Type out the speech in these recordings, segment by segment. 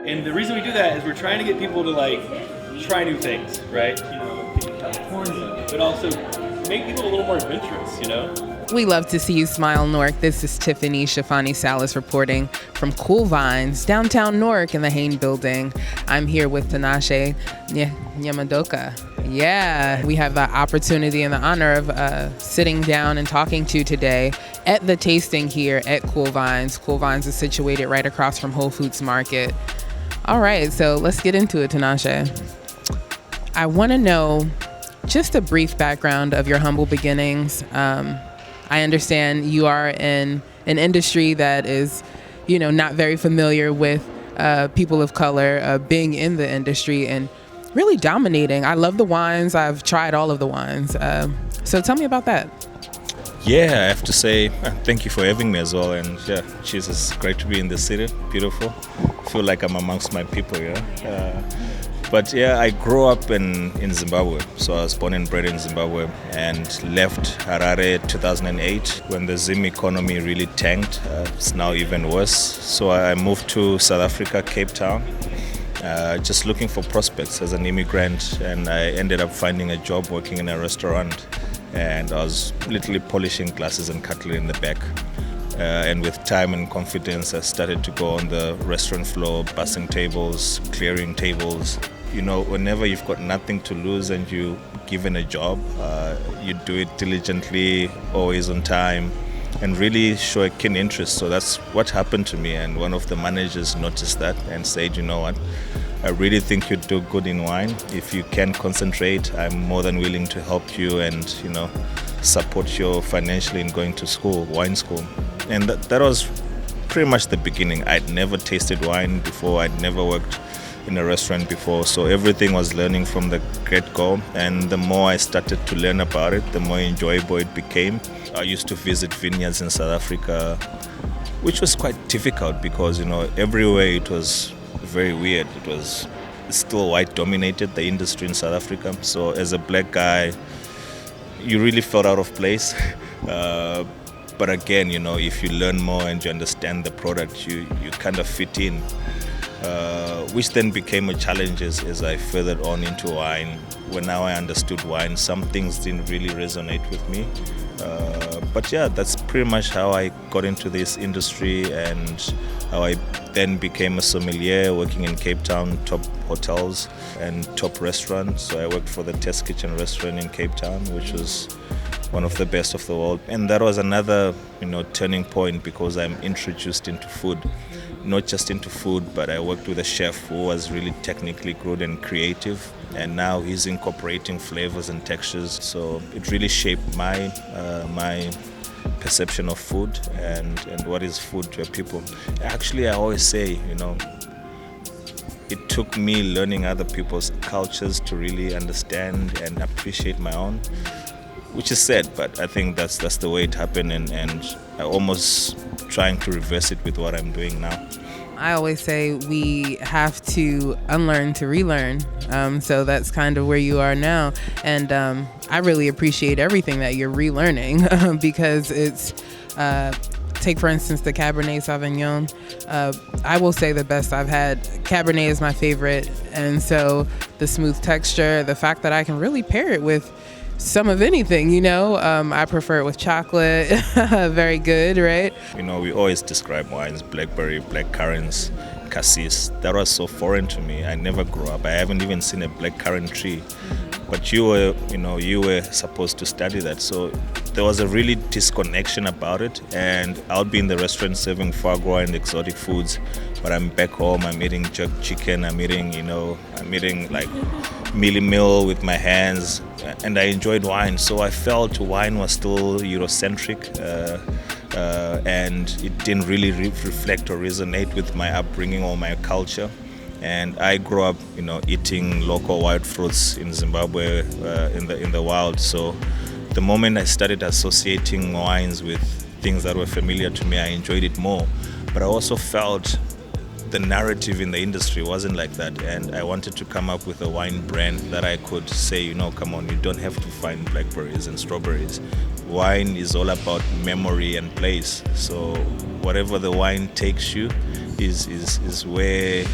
And the reason we do that is we're trying to get people to like try new things, right? In California, but also make people a little more adventurous. We love to see you smile, Newark. This is Tiffany, Chiffani, Salas reporting from Coolvines, downtown Newark in the Hain building. I'm here with Tinashe Nyamudoka. Yeah, we have the opportunity and the honor of sitting down and talking to you today at the tasting here at Coolvines. Coolvines is situated right across from Whole Foods Market. All right, so let's get into it, Tinashe. I want to know just a brief background of your humble beginnings. I understand you are in an industry that is, not very familiar with people of color being in the industry and really dominating. I love the wines. I've tried all of the wines. So tell me about that. Yeah, I have to say thank you for having me as well. And yeah, cheers, it's great to be in the city. Beautiful. I feel like I'm amongst my people, But yeah, I grew up in Zimbabwe. So I was born and bred in Zimbabwe and left Harare 2008 when the Zim economy really tanked. It's now even worse. So I moved to South Africa, Cape Town, just looking for prospects as an immigrant. And I ended up finding a job working in a restaurant. And I was literally polishing glasses and cutlery in the back. And with time and confidence, I started to go on the restaurant floor, bussing tables, clearing tables. Whenever you've got nothing to lose and you're given a job, you do it diligently, always on time, and really show a keen interest. So that's what happened to me. And one of the managers noticed that and said, you know what, I really think you do good in wine. If you can concentrate, I'm more than willing to help you and, support you financially in going to school, wine school. And that was pretty much the beginning. I'd never tasted wine before. I'd never worked in a restaurant before. So everything was learning from the get-go. And the more I started to learn about it, the more enjoyable it became. I used to visit vineyards in South Africa, which was quite difficult because, everywhere it was very weird. It was still white-dominated, the industry in South Africa. So as a black guy, you really felt out of place. But again, if you learn more and you understand the product, you kind of fit in. Which then became a challenge as I furthered on into wine. When now I understood wine, some things didn't really resonate with me. But yeah, that's pretty much how I got into this industry and how I then became a sommelier working in Cape Town, top hotels and top restaurants. So I worked for the Test Kitchen restaurant in Cape Town, which was one of the best of the world. And that was another, turning point because I'm introduced into food. Not just into food, but I worked with a chef who was really technically good and creative. And now he's incorporating flavors and textures. So it really shaped my perception of food and what is food to people. Actually, I always say, it took me learning other people's cultures to really understand and appreciate my own, which is sad, but I think that's the way it happened, and I almost trying to reverse it with what I'm doing now. I always say we have to unlearn to relearn. So that's kind of where you are now. And I really appreciate everything that you're relearning because it's, take for instance the Cabernet Sauvignon. I will say the best I've had, Cabernet is my favorite. And so the smooth texture, the fact that I can really pair it with some of anything, I prefer it with chocolate. Very good, right? We always describe wines, blackberry, black currants, cassis. That was so foreign to me. I never grew up. I haven't even seen a black currant tree. But you were supposed to study that. So there was a really disconnection about it. And I'll be in the restaurant serving foie gras and exotic foods, but I'm back home, I'm eating jerk chicken, I'm eating like mealy meal with my hands, and I enjoyed wine. So I felt wine was still Eurocentric, and it didn't really reflect or resonate with my upbringing or my culture. And I grew up, eating local wild fruits in Zimbabwe, in the wild. So the moment I started associating wines with things that were familiar to me, I enjoyed it more. But I also felt the narrative in the industry wasn't like that, and I wanted to come up with a wine brand that I could say, come on, you don't have to find blackberries and strawberries. Wine is all about memory and place. So whatever the wine takes you is where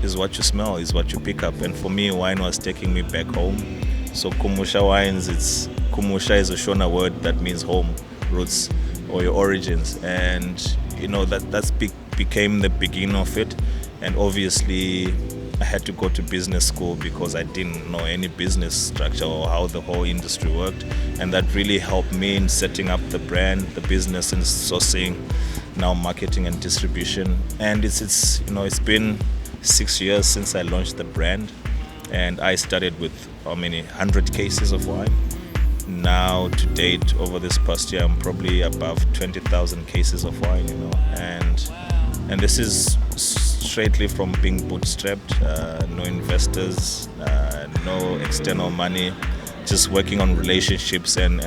is what you smell, is what you pick up. And for me, wine was taking me back home. So Kumusha wines, Kumusha is a Shona word that means home, roots, or your origins. And that's became the beginning of it. And obviously I had to go to business school because I didn't know any business structure or how the whole industry worked. And that really helped me in setting up the brand, the business, and sourcing, now marketing and distribution. And it's been 6 years since I launched the brand. And I started with how many 100 cases of wine. Now to date, over this past year, I'm probably above 20,000 cases of wine, and this is straightly from being bootstrapped, no investors, no external money, just working on relationships and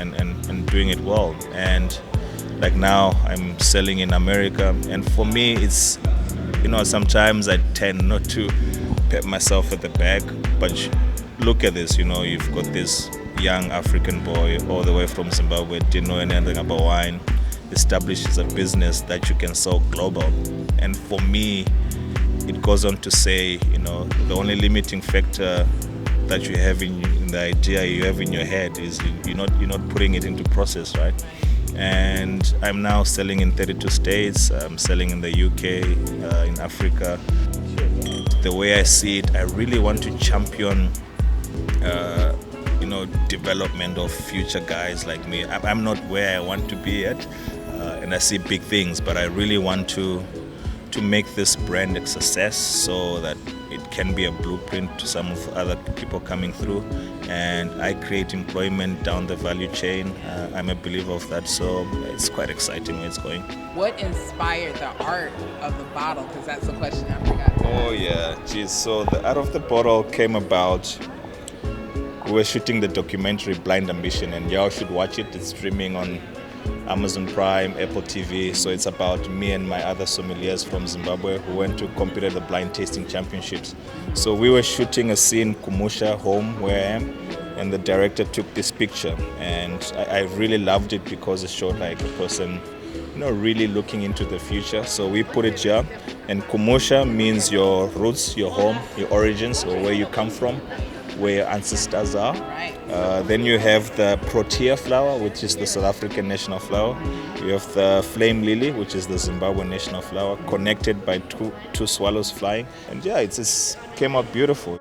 doing it well. And like now I'm selling in America, and for me it's, sometimes I tend not to pat myself at the back, but look at this, you've got this young African boy all the way from Zimbabwe, didn't know anything about wine, establishes a business that you can sell global. And for me, it goes on to say, the only limiting factor that you have in the idea you have in your head is you're not putting it into process, right? And I'm now selling in 32 states. I'm selling in the UK, in Africa. The way I see it, I really want to champion development of future guys like me. I'm not where I want to be yet, and I see big things, but I really want to make this brand a success so that it can be a blueprint to some of other people coming through, and I create employment down the value chain. I'm a believer of that, so it's quite exciting where it's going. What inspired the art of the bottle? Because that's a question I forgot to ask. Oh yeah, geez. So the art of the bottle came about. We were shooting the documentary Blind Ambition, and y'all should watch it. It's streaming on Amazon Prime, Apple TV. So it's about me and my other sommeliers from Zimbabwe who went to compete at the blind tasting championships. So we were shooting a scene, Kumusha, home where I am, and the director took this picture. And I really loved it because it showed like a person, really looking into the future. So we put it here. And Kumusha means your roots, your home, your origins, or where you come from, where your ancestors are. Then you have the protea flower, which is the South African national flower. You have the flame lily, which is the Zimbabwean national flower, connected by two swallows flying. And yeah, it just came out beautiful.